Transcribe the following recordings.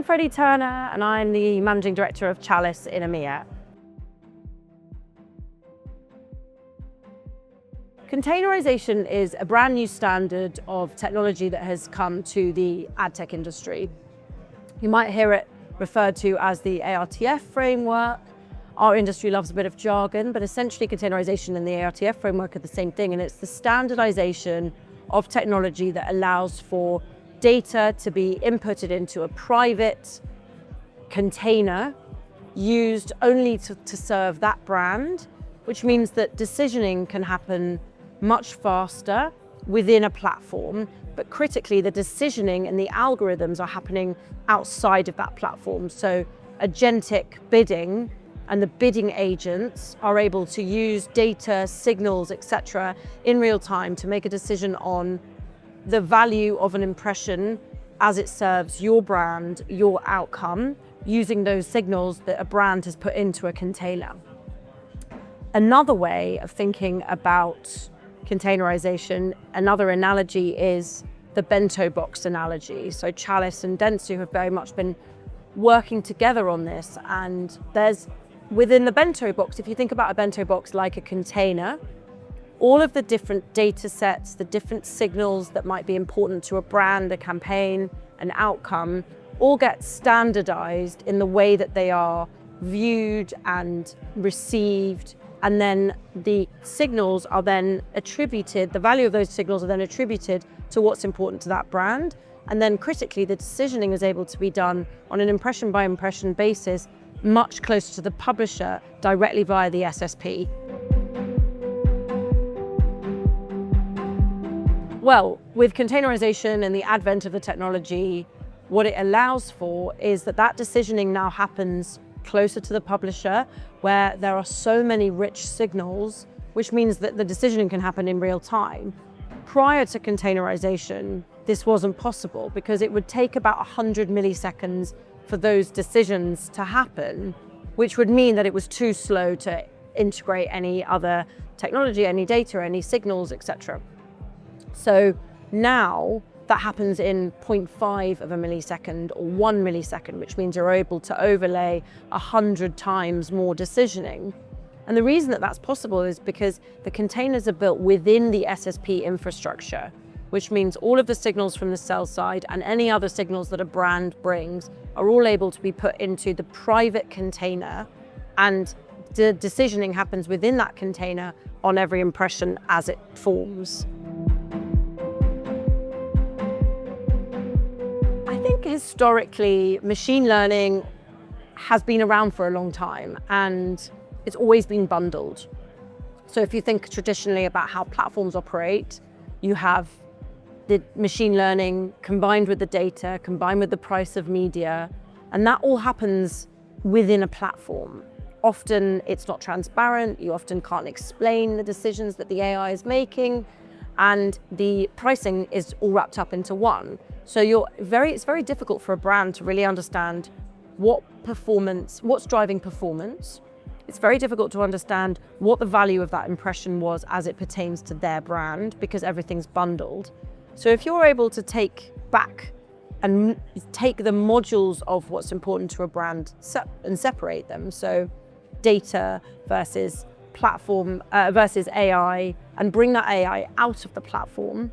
Freddie Turner and I'm the Managing Director of Chalice in EMEA. Containerisation is a brand new standard of technology that has come to the ad tech industry. You might hear it referred to as the ARTF framework. Our industry loves a bit of jargon, but essentially containerisation and the ARTF framework are the same thing, and it's the standardization of technology that allows for data to be inputted into a private container used only to serve that brand, which means that decisioning can happen much faster within a platform, but critically the decisioning and the algorithms are happening outside of that platform. So agentic bidding and the bidding agents are able to use data, signals, etc. in real time to make a decision on the value of an impression as it serves your brand, your outcome, using those signals that a brand has put into a container. Another way of thinking about containerisation, another analogy is the bento box analogy. So Chalice and Dentsu have very much been working together on this, and there's within the bento box, if you think about a bento box like a container, all of the different data sets, the different signals that might be important to a brand, a campaign, an outcome, all get standardized in the way that they are viewed and received. And then the signals are then attributed, the value of those signals are then attributed to what's important to that brand. And then critically, the decisioning is able to be done on an impression by impression basis, much closer to the publisher directly via the SSP. Well, with containerisation and the advent of the technology, what it allows for is that decisioning now happens closer to the publisher, where there are so many rich signals, which means that the decisioning can happen in real time. Prior to containerisation, this wasn't possible because it would take about 100 milliseconds for those decisions to happen, which would mean that it was too slow to integrate any other technology, any data, any signals, etc. So now that happens in 0.5 of a millisecond or 1 millisecond, which means you're able to overlay 100 times more decisioning. And the reason that that's possible is because the containers are built within the SSP infrastructure, which means all of the signals from the sell side and any other signals that a brand brings are all able to be put into the private container, and the decisioning happens within that container on every impression as it forms. I think historically, machine learning has been around for a long time and it's always been bundled. So if you think traditionally about how platforms operate, you have the machine learning combined with the data, combined with the price of media, and that all happens within a platform. Often it's not transparent, you often can't explain the decisions that the AI is making, and the pricing is all wrapped up into one. So it's very difficult for a brand to really understand what's driving performance. It's very difficult to understand what the value of that impression was as it pertains to their brand, because everything's bundled. So if you're able to take back and take the modules of what's important to a brand and separate them, so data versus platform versus AI, and bring that AI out of the platform,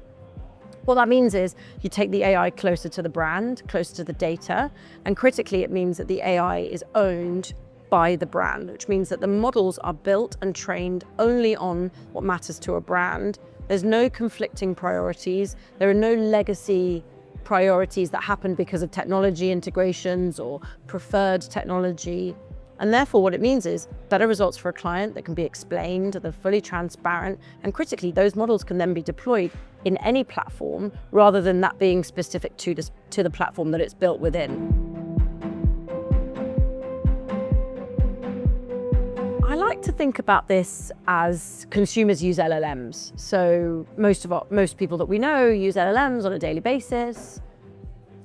what that means is you take the AI closer to the brand, closer to the data, and critically it means that the AI is owned by the brand, which means that the models are built and trained only on what matters to a brand. There's no conflicting priorities. There are no legacy priorities that happen because of technology integrations or preferred technology. And therefore what it means is better results for a client that can be explained, they're fully transparent, and critically those models can then be deployed in any platform rather than that being specific to the platform that it's built within. I like to think about this as consumers use LLMs. So most people that we know use LLMs on a daily basis.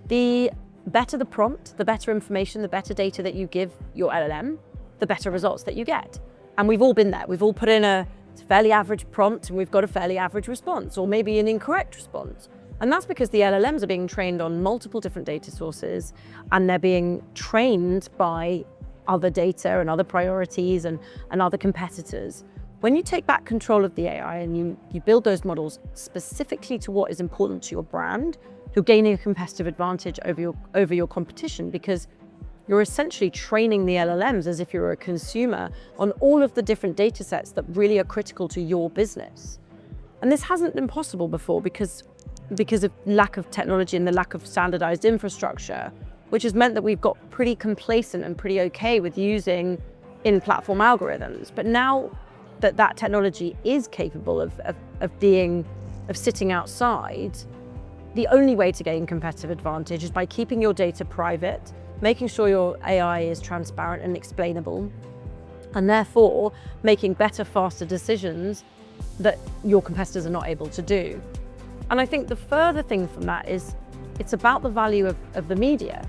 The better the prompt, the better information, the better data that you give your LLM, the better results that you get. And we've all been there. We've all put in a fairly average prompt and we've got a fairly average response, or maybe an incorrect response. And that's because the LLMs are being trained on multiple different data sources, and they're being trained by other data and other priorities and other competitors. When you take back control of the AI and you build those models specifically to what is important to your brand, you're gaining a competitive advantage over your competition, because you're essentially training the LLMs as if you're a consumer on all of the different data sets that really are critical to your business. And this hasn't been possible before because of lack of technology and the lack of standardized infrastructure, which has meant that we've got pretty complacent and pretty okay with using in-platform algorithms. But now that technology is capable of sitting outside, the only way to gain competitive advantage is by keeping your data private, making sure your AI is transparent and explainable, and therefore making better, faster decisions that your competitors are not able to do. And I think the further thing from that is it's about the value of the media.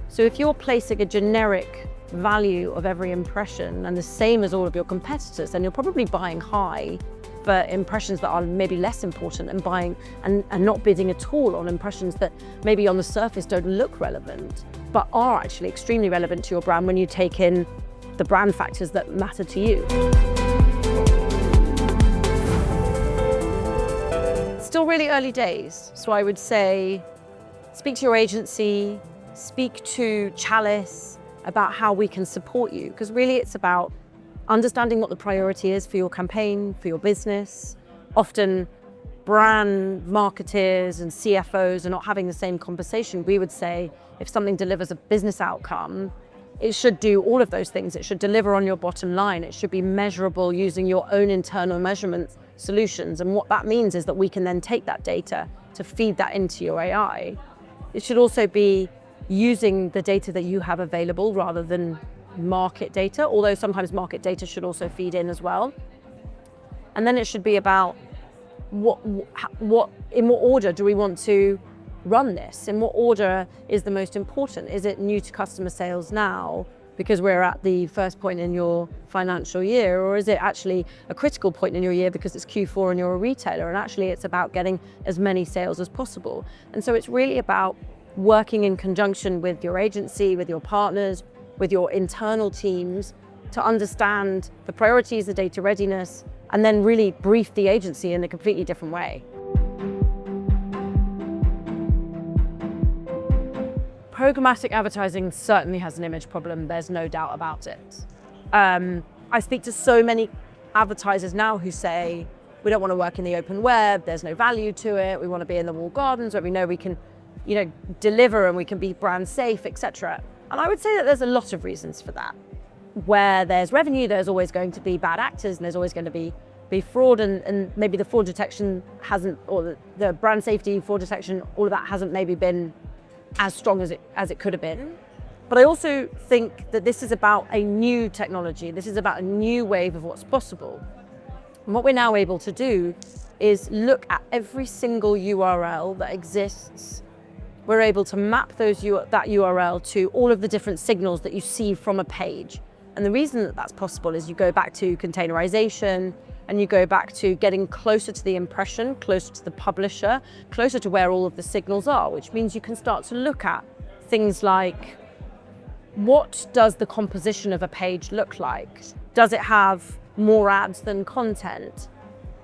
So if you're placing a generic value of every impression and the same as all of your competitors, then you're probably buying high for impressions that are maybe less important, and buying and not bidding at all on impressions that maybe on the surface don't look relevant, but are actually extremely relevant to your brand when you take in the brand factors that matter to you. Still really early days, so I would say speak to your agency, speak to Chalice about how we can support you, because really it's about understanding what the priority is for your campaign, for your business. Often brand marketers and CFOs are not having the same conversation. We would say if something delivers a business outcome, it should do all of those things. It should deliver on your bottom line. It should be measurable using your own internal measurement solutions. And what that means is that we can then take that data to feed that into your AI. It should also be using the data that you have available rather than market data, although sometimes market data should also feed in as well. And then it should be about in what order do we want to run this? In what order is the most important? Is it new to customer sales now because we're at the first point in your financial year, or is it actually a critical point in your year because it's Q4 and you're a retailer, and actually it's about getting as many sales as possible? And so it's really about working in conjunction with your agency, with your partners, with your internal teams to understand the priorities, the data readiness, and then really brief the agency in a completely different way. Programmatic advertising certainly has an image problem, there's no doubt about it. I speak to so many advertisers now who say, we don't want to work in the open web, there's no value to it, we want to be in the walled gardens where we know we can deliver and we can be brand safe, etc. And I would say that there's a lot of reasons for that. Where there's revenue, there's always going to be bad actors, and there's always going to be fraud, and maybe the fraud detection hasn't, or the brand safety, fraud detection, all of that hasn't maybe been as strong as it could have been. But I also think that this is about a new technology. This is about a new wave of what's possible. And what we're now able to do is look at every single URL that exists. We're able to map that URL to all of the different signals that you see from a page. And the reason that that's possible is you go back to containerisation, and you go back to getting closer to the impression, closer to the publisher, closer to where all of the signals are, which means you can start to look at things like, what does the composition of a page look like? Does it have more ads than content?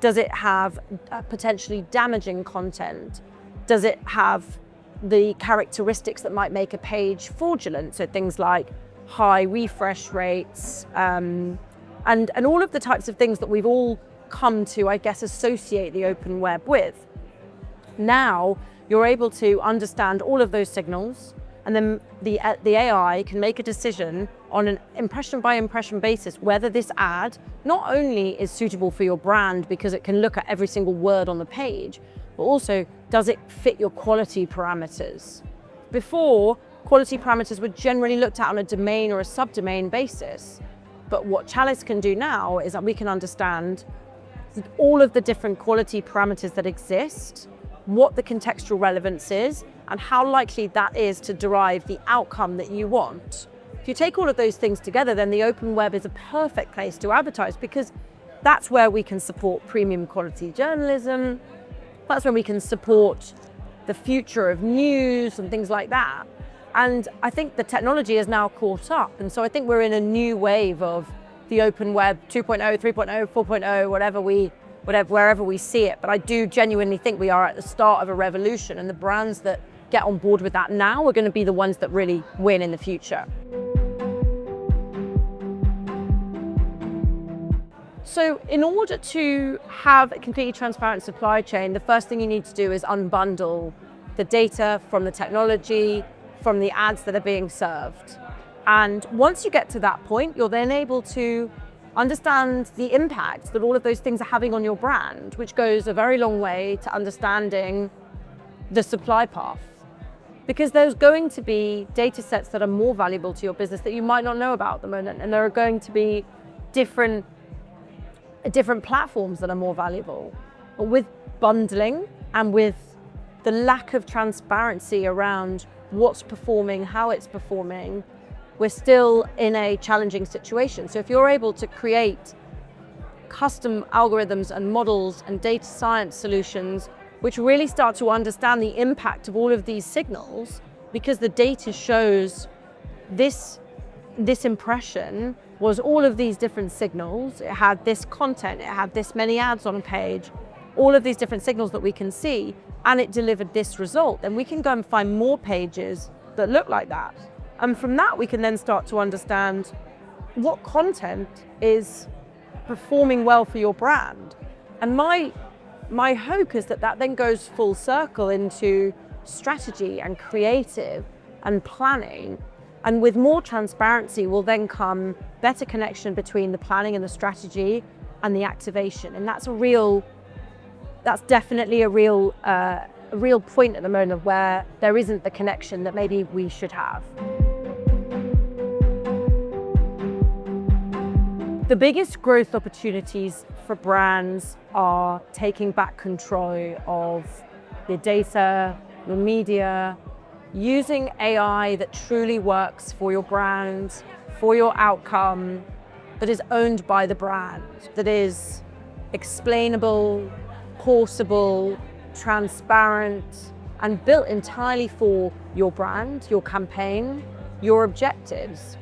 Does it have potentially damaging content? Does it have the characteristics that might make a page fraudulent? So things like high refresh rates, and all of the types of things that we've all come to, I guess, associate the open web with. Now you're able to understand all of those signals, and then the AI can make a decision on an impression by impression basis whether this ad not only is suitable for your brand because it can look at every single word on the page, but also does it fit your quality parameters. Before, quality parameters were generally looked at on a domain or a subdomain basis. But what Chalice can do now is that we can understand all of the different quality parameters that exist, what the contextual relevance is, and how likely that is to derive the outcome that you want. If you take all of those things together, then the open web is a perfect place to advertise, because that's where we can support premium quality journalism. That's when we can support the future of news and things like that. And I think the technology is now caught up. And so I think we're in a new wave of the open web 2.0, 3.0, 4.0, wherever we see it. But I do genuinely think we are at the start of a revolution, and the brands that get on board with that now are going to be the ones that really win in the future. So in order to have a completely transparent supply chain, the first thing you need to do is unbundle the data from the technology, from the ads that are being served. And once you get to that point, you're then able to understand the impact that all of those things are having on your brand, which goes a very long way to understanding the supply path. Because there's going to be data sets that are more valuable to your business that you might not know about at the moment. And there are going to be different platforms that are more valuable. But with bundling and with the lack of transparency around what's performing, how it's performing, we're still in a challenging situation. So if you're able to create custom algorithms and models and data science solutions which really start to understand the impact of all of these signals, because the data shows this impression was all of these different signals, it had this content, it had this many ads on a page, all of these different signals that we can see, and it delivered this result, then we can go and find more pages that look like that. And from that, we can then start to understand what content is performing well for your brand. And my hope is that that then goes full circle into strategy and creative and planning. And with more transparency will then come better connection between the planning and the strategy and the activation. And that's definitely a real point at the moment where there isn't the connection that maybe we should have. The biggest growth opportunities for brands are taking back control of the data, the media, using AI that truly works for your brand, for your outcome, that is owned by the brand, that is explainable, portable, transparent, and built entirely for your brand, your campaign, your objectives.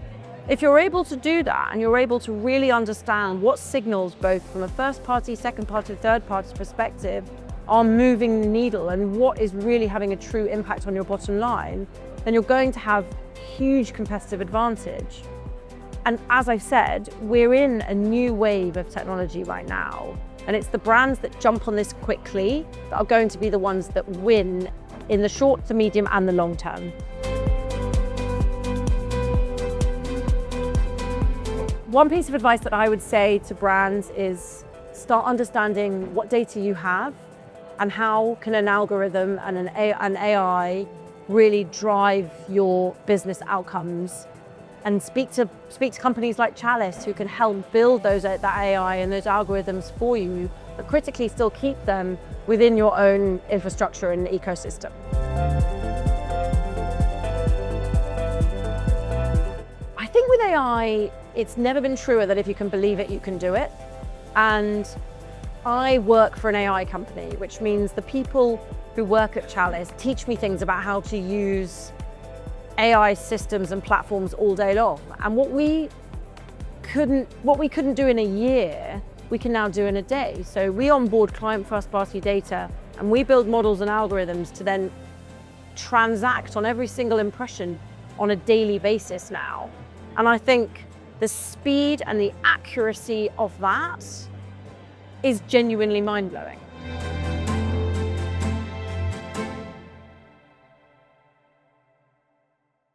If you're able to do that and you're able to really understand what signals, both from a first party, second party, third party perspective, are moving the needle and what is really having a true impact on your bottom line, then you're going to have huge competitive advantage. And as I said, we're in a new wave of technology right now. And it's the brands that jump on this quickly that are going to be the ones that win in the short, the medium, and the long term. One piece of advice that I would say to brands is start understanding what data you have and how can an algorithm and an AI really drive your business outcomes, and speak to companies like Chalice who can help build that AI and those algorithms for you, but critically still keep them within your own infrastructure and ecosystem. I think with AI, it's never been truer that if you can believe it, you can do it. And I work for an AI company, which means the people who work at Chalice teach me things about how to use AI systems and platforms all day long. And what we couldn't do in a year, we can now do in a day. So we onboard client first-party data and we build models and algorithms to then transact on every single impression on a daily basis now. And I think the speed and the accuracy of that is genuinely mind-blowing.